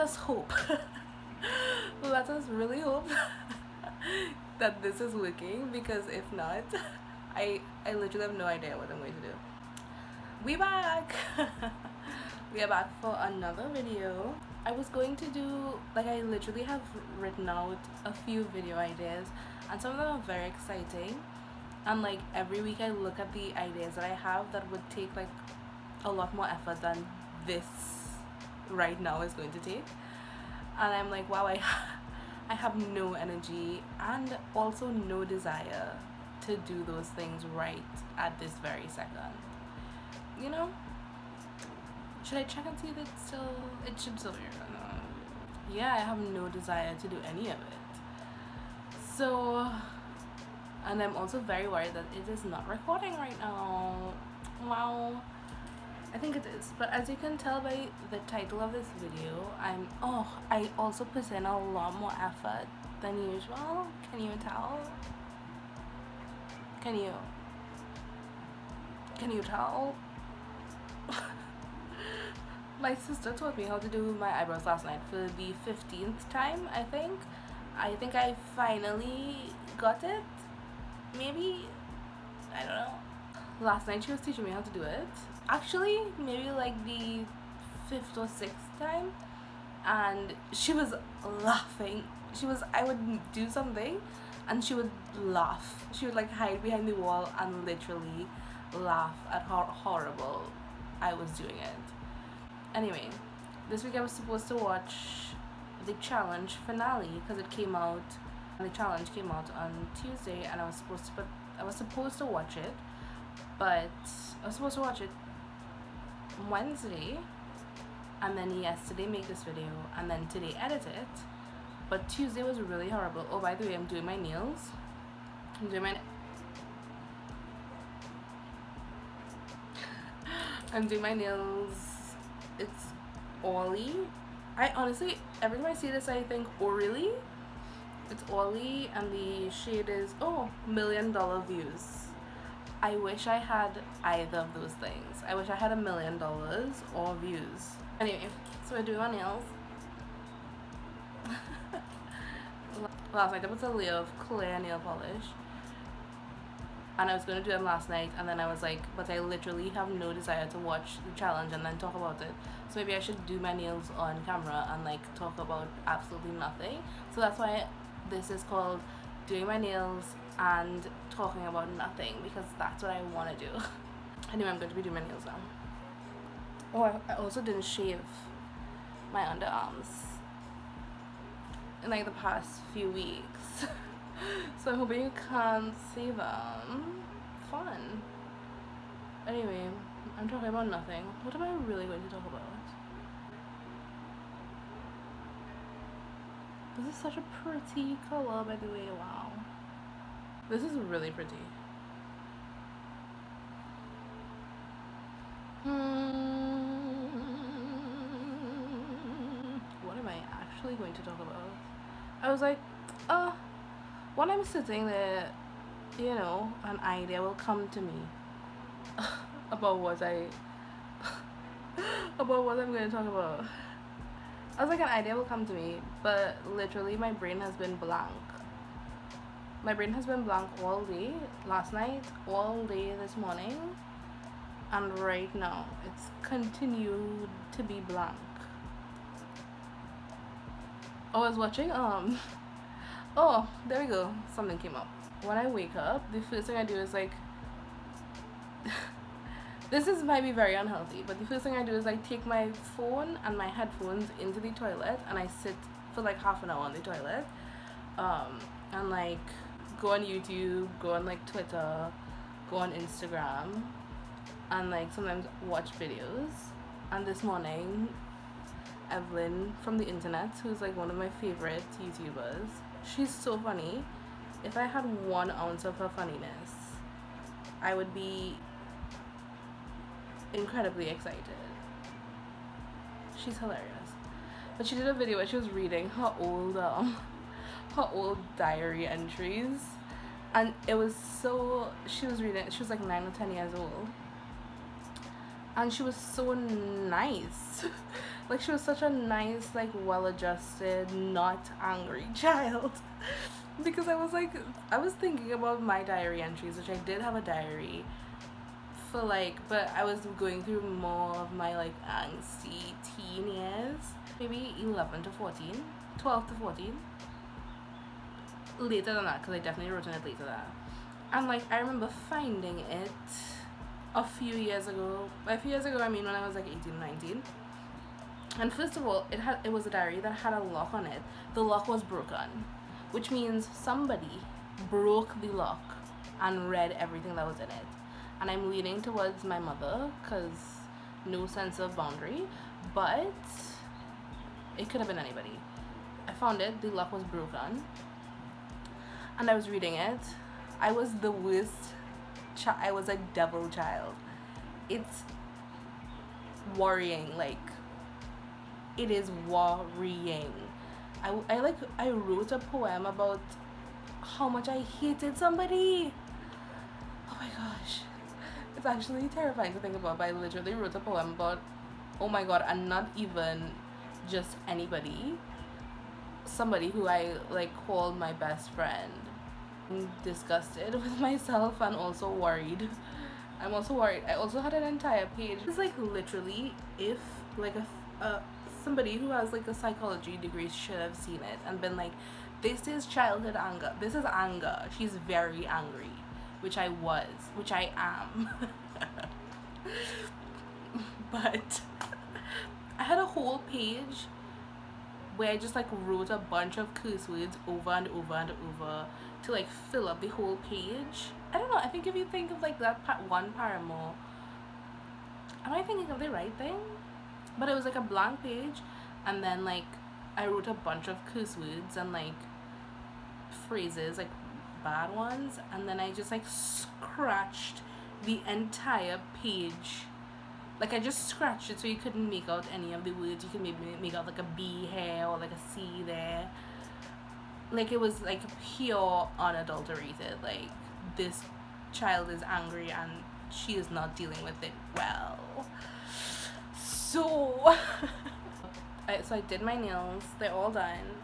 us hope. Let us really hope that this is working, because if not, I literally have no idea what I'm going to do. We back. We are back for another video. I was going to do, like, I literally have written out a few video ideas, and some of them are very exciting, and like every week I look at the ideas that I have that would take like a lot more effort than this right now is going to take, and I'm like, wow, I have no energy and also no desire to do those things right at this very second, you know. Should I check and see if it's still, it should still be yeah, I have no desire to do any of it. So, and I'm also very worried that it is not recording right now. Wow. I think it is, but as you can tell by the title of this video, I also put in a lot more effort than usual. Can you tell? Can you tell? My sister taught me how to do my eyebrows last night for the 15th time, I think. I think I finally got it. Maybe, I don't know. Last night she was teaching me how to do it. Actually, maybe like the 5th or 6th time. And she was laughing. I would do something and she would laugh. She would like hide behind the wall and literally laugh at how horrible I was doing it. Anyway, this week I was supposed to watch the challenge finale because it came out, the challenge came out on Tuesday, and I was supposed to watch it, but I was supposed to watch it Wednesday, and then yesterday make this video, and then today edit it. But Tuesday was really horrible. Oh, by the way, I'm doing my nails. I'm doing my nails. It's oily. I honestly, every time I see this I think, oh really? It's oily, and the shade is, oh, $1 million views. I wish I had either of those things. I wish I had $1 million or views. Anyway, so we're doing my nails. Last night I put a layer of clear nail polish, and I was going to do them last night, and then I was like, but I literally have no desire to watch the challenge and then talk about it, so maybe I should do my nails on camera and like talk about absolutely nothing. So that's why this is called doing my nails and talking about nothing, because that's what I want to do. Anyway, I'm going to be doing my nails now. Oh, I also didn't shave my underarms in like the past few weeks. So I'm hoping you can't see them. Fun. Anyway, I'm talking about nothing. What am I really going to talk about? This is such a pretty color, by the way. Wow. This is really pretty. What am I actually going to talk about? I was like, when I'm sitting there, you know, an idea will come to me about what I'm going to talk about. I was like, an idea will come to me, but literally my brain has been blank. My brain has been blank all day, last night, all day this morning, and right now it's continued to be blank. I was watching, oh, there we go, something came up. When I wake up, the first thing I do is like, might be very unhealthy, but the first thing I do is like take my phone and my headphones into the toilet, and I sit for like half an hour on the toilet, and like go on YouTube, go on like Twitter, go on Instagram, and like sometimes watch videos. And this morning, Evelyn from the internet, who's like one of my favorite YouTubers, she's so funny. If I had 1 ounce of her funniness, I would be incredibly excited. She's hilarious. But she did a video where she was reading her old diary entries, and it was so, she was like 9 or 10 years old, and she was so nice. Like, she was such a nice, like, well-adjusted, not angry child. Because I was thinking about my diary entries, which I did have a diary for, like, but I was going through more of my, like, angsty teen years. Maybe 11 to 14, 12 to 14. Later than that, because I definitely wrote in it later than that. And, like, I remember finding it a few years ago. By a few years ago, I mean when I was, like, 18, 19. And first of all, it was a diary that had a lock on it. The lock was broken, which means somebody broke the lock and read everything that was in it. And I'm leaning towards my mother, because no sense of boundary, but it could have been anybody. I found it, the lock was broken, and I was reading it. I was the worst I was a devil child. It's worrying, like, it is worrying. I wrote a poem about how much I hated somebody. Oh my gosh. It's actually terrifying to think about, but I literally wrote a poem about, oh my god, and not even just anybody. Somebody who I, like, called my best friend. I'm disgusted with myself and also worried. I'm also worried. I also had an entire page. It's like literally if like somebody who has like a psychology degree should have seen it and been like, this is childhood anger. This is anger. She's very angry, which I am. But I had a whole page where I just like wrote a bunch of curse words over and over and over to like fill up the whole page. I don't know, I think if you think of like that one paramour, am I thinking of the right thing? But it was like a blank page, and then like I wrote a bunch of curse words and like phrases, like bad ones, and then I just like scratched the entire page. Like I just scratched it so you couldn't make out any of the words. You could maybe make out like a B here or like a C there. Like it was like pure unadulterated. Like this child is angry and she is not dealing with it well. So I did my nails. They're all done.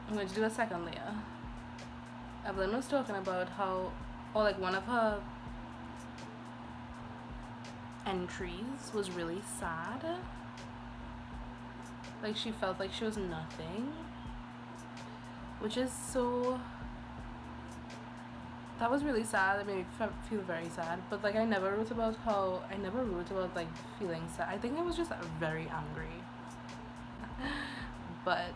I'm going to do a second layer. Evelyn was talking about how, or like one of her entries was really sad. Like she felt like she was nothing, which is so, that was really sad. It made me feel very sad. But like I never wrote about like feeling sad. I think I was just very angry. But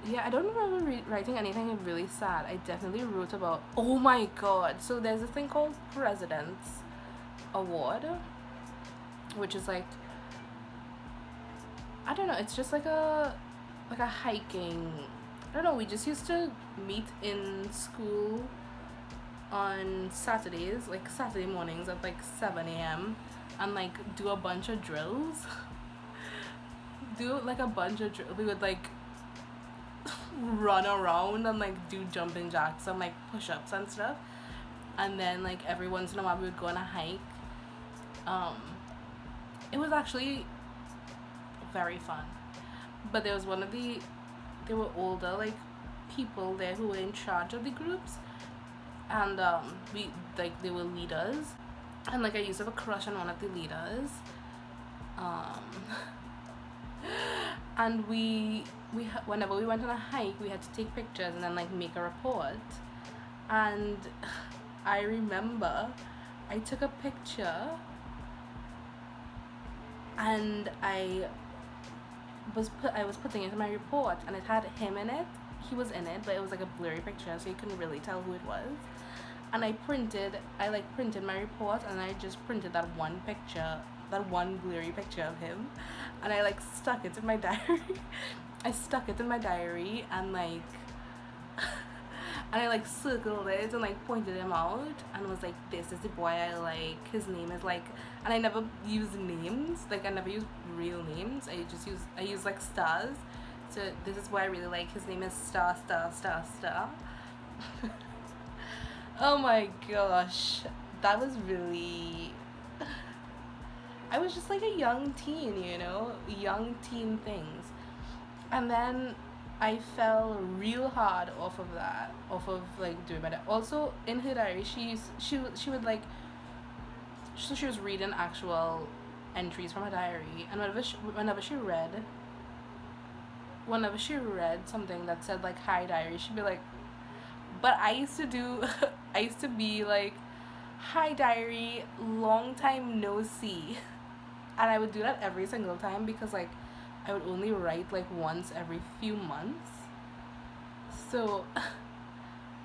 yeah, I don't remember writing anything really sad. I definitely wrote about, oh my god, so there's this thing called President's Award, which is like, I don't know, it's just like a hiking, I don't know, we just used to meet in school on Saturdays, like Saturday mornings at like 7 a.m. and like do a bunch of drills. We would like run around and like do jumping jacks and like push-ups and stuff, and then like every once in a while we would go on a hike. It was actually very fun, but there were older like people there who were in charge of the groups, and they were leaders, and like I used to have a crush on one of the leaders, and whenever we went on a hike we had to take pictures and then like make a report. And I remember I took a picture and I was putting it in my report, and it had him in it. He was in it, but it was like a blurry picture, so you couldn't really tell who it was. And I printed my report, and I just printed that one blurry picture of him, and I like stuck it in my diary. And like and I like circled it and like pointed him out and was like, this is the boy I like, his name is like, and I never use names, like I never use real names, I use like stars, so this is why I really like, his name is star star star star. Oh my gosh, that was really, I was just like a young teen, you know, young teen things. And then I fell real hard off of that, off of like doing my diary. Also in her diary, she would like, so she was reading actual entries from her diary, and whenever she read something that said like hi diary, she'd be like, but I used to do, I used to be like, hi diary, long time no see. And I would do that every single time because like I would only write like once every few months. So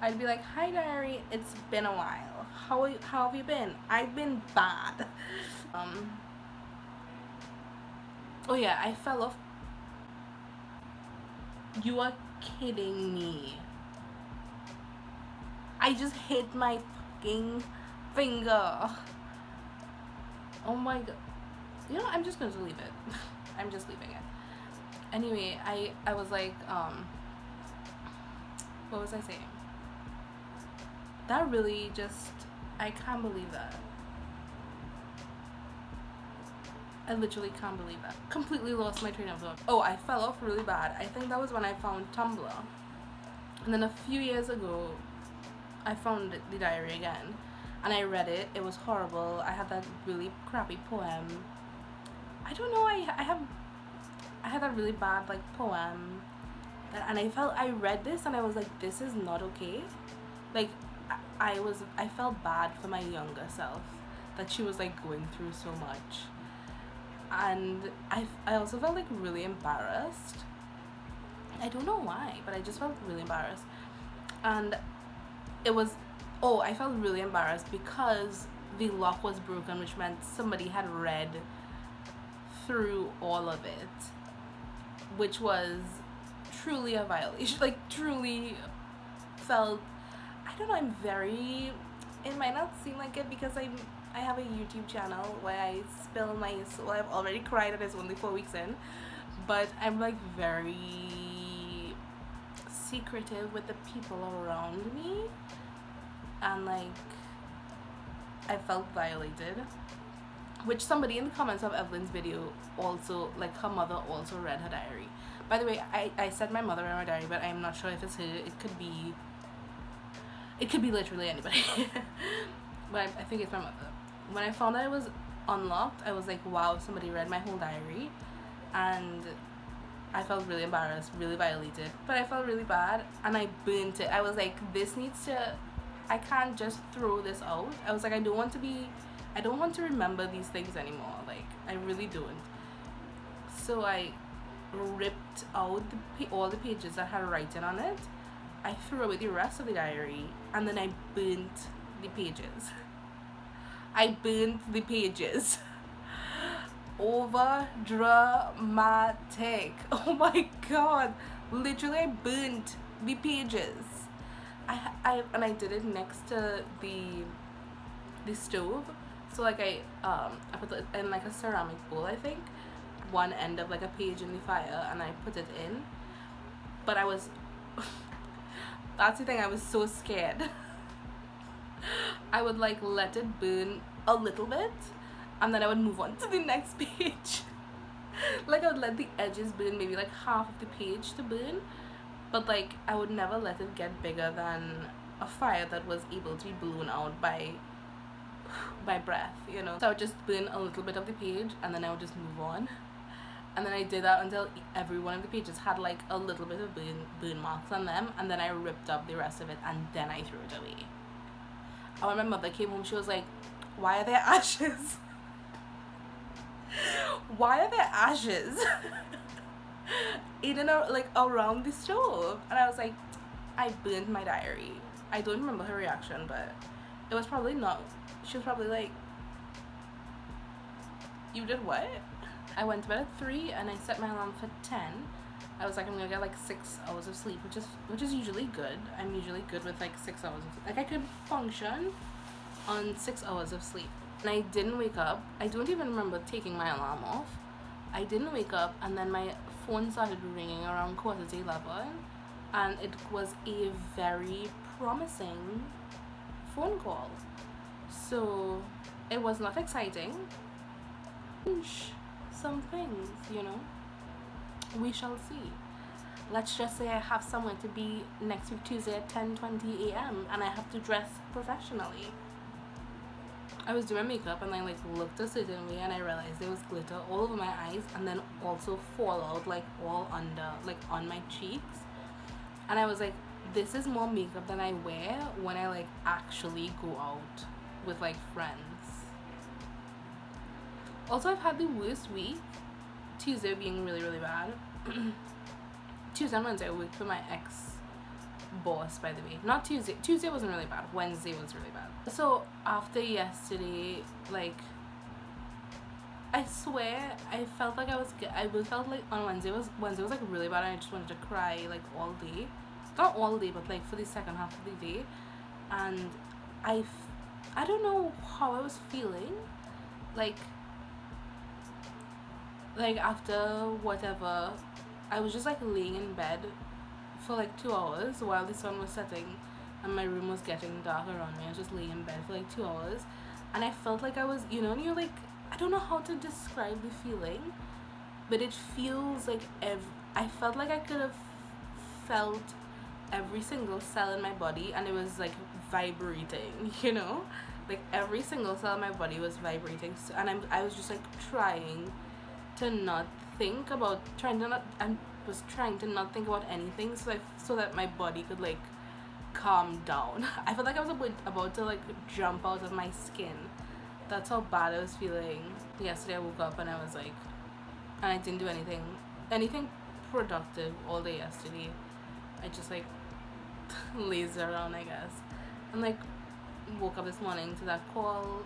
I'd be like, hi diary, it's been a while. How have you been? I've been bad. Oh yeah, I fell off. You are kidding me. I just hit my fucking finger. Oh my god. You know, I'm just going to leave it. I'm just leaving it. Anyway, I was like, what was I saying? That really just, I can't believe that. I literally can't believe that. Completely lost my train of thought. Oh, I fell off really bad. I think that was when I found Tumblr. And then a few years ago, I found the diary again. And I read it. It was horrible. I had that really crappy poem. I don't know, I had that really bad like poem. And I read this and I was like, this is not okay. Like, I felt bad for my younger self. That she was like going through so much. And I also felt like really embarrassed. I don't know why, but I just felt really embarrassed. And I felt really embarrassed because the lock was broken, which meant somebody had read through all of it, which was truly a violation. Like, truly felt, I don't know, it might not seem like it because I have a YouTube channel where I spill my soul. I've already cried and it's only 4 weeks in, but I'm like very secretive with the people around me, and like I felt violated, which somebody in the comments of Evelyn's video also, like, her mother also read her diary. By the way, I said my mother read my diary, but I'm not sure if it's her. It could be literally anybody. But I think it's my mother. When I found out it was unlocked, I was like, wow, somebody read my whole diary. And I felt really embarrassed, really violated. But I felt really bad, and I burnt it. I was like, I can't just throw this out. I was like, I don't want to remember these things anymore. Like, I really don't. So I ripped out all the pages that had writing on it. I threw away the rest of the diary, and then I burnt the pages. Over dramatic. Oh my god. Literally, I burnt the pages. I did it next to the stove. So like I put it in like a ceramic bowl, I think. One end of like a page in the fire, and I put it in. But that's the thing, I was so scared. I would like let it burn a little bit, and then I would move on to the next page. Like, I would let the edges burn, maybe like half of the page to burn, but like I would never let it get bigger than a fire that was able to be blown out by breath, you know. So I would just burn a little bit of the page, and then I would just move on. And then I did that until every one of the pages had like a little bit of burn marks on them, and then I ripped up the rest of it, and then I threw it away. And when my mother came home, she was like, why are there ashes? Why are there ashes eating like around the stove? And I was like, I burned my diary. I don't remember her reaction, but it was probably not. She was probably like, you did what? I went to bed at 3 and I set my alarm for 10. I was like, I'm gonna get like 6 hours of sleep, which is usually good. I'm usually good with like 6 hours of sleep. Like, I could function on 6 hours of sleep. And I didn't wake up. I don't even remember taking my alarm off. I didn't wake up, and then my phone started ringing around 11:15, and it was a very promising phone call. So it was not exciting. Some things, you know, we shall see. Let's just say I have somewhere to be next week Tuesday at 10:20 a.m. and I have to dress professionally. I was doing makeup and I like looked a certain way and I realized there was glitter all over my eyes and then also fallout like all under, like on my cheeks. And I was like, this is more makeup than I wear when I like actually go out with like friends. Also, I've had the worst week. Tuesday being really, really bad. Tuesday and Wednesday I worked for my ex boss, by the way. Not Tuesday. Tuesday wasn't really bad. Wednesday was really bad. So after yesterday, like, I swear I felt like I felt like on Wednesday was like really bad and I just wanted to cry like all day. Not all day, but like for the second half of the day. And I don't know how I was feeling. Like after whatever, I was just like laying in bed for like 2 hours while the sun was setting and my room was getting dark around me. I was just laying in bed for like 2 hours and I felt like I was, you know, and you're like, I don't know how to describe the feeling, but it feels like I felt like I could have felt every single cell in my body and it was like vibrating, you know, like every single cell in my body was vibrating. So, and I was just like trying to not think about I was trying to not think about anything so that my body could like calm down. I felt like I was about to like jump out of my skin. That's how bad I was feeling. Yesterday I woke up and I was like, and I didn't do anything productive all day yesterday. I just like lazed around, I guess, and like woke up this morning to that call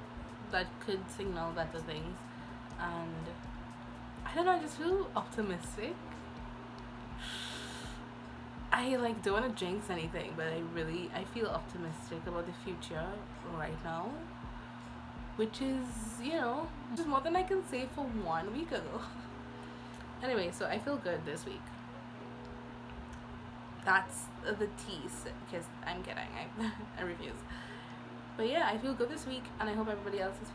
that could signal better things, and I don't know, I just feel optimistic. I like don't want to jinx anything, but I feel optimistic about the future right now, which is, you know, just more than I can say for 1 week ago. Anyway, so I feel good this week. That's the tease, because I'm kidding. I refuse. But yeah, I feel good this week, and I hope everybody else is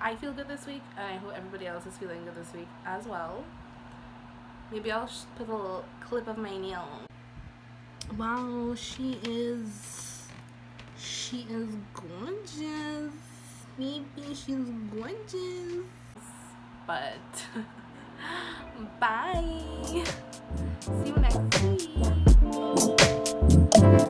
I feel good this week, and I hope everybody else is feeling good this week as well. Maybe I'll put a little clip of my nail. Wow, she is gorgeous. Maybe she's gorgeous. But bye. See you next week.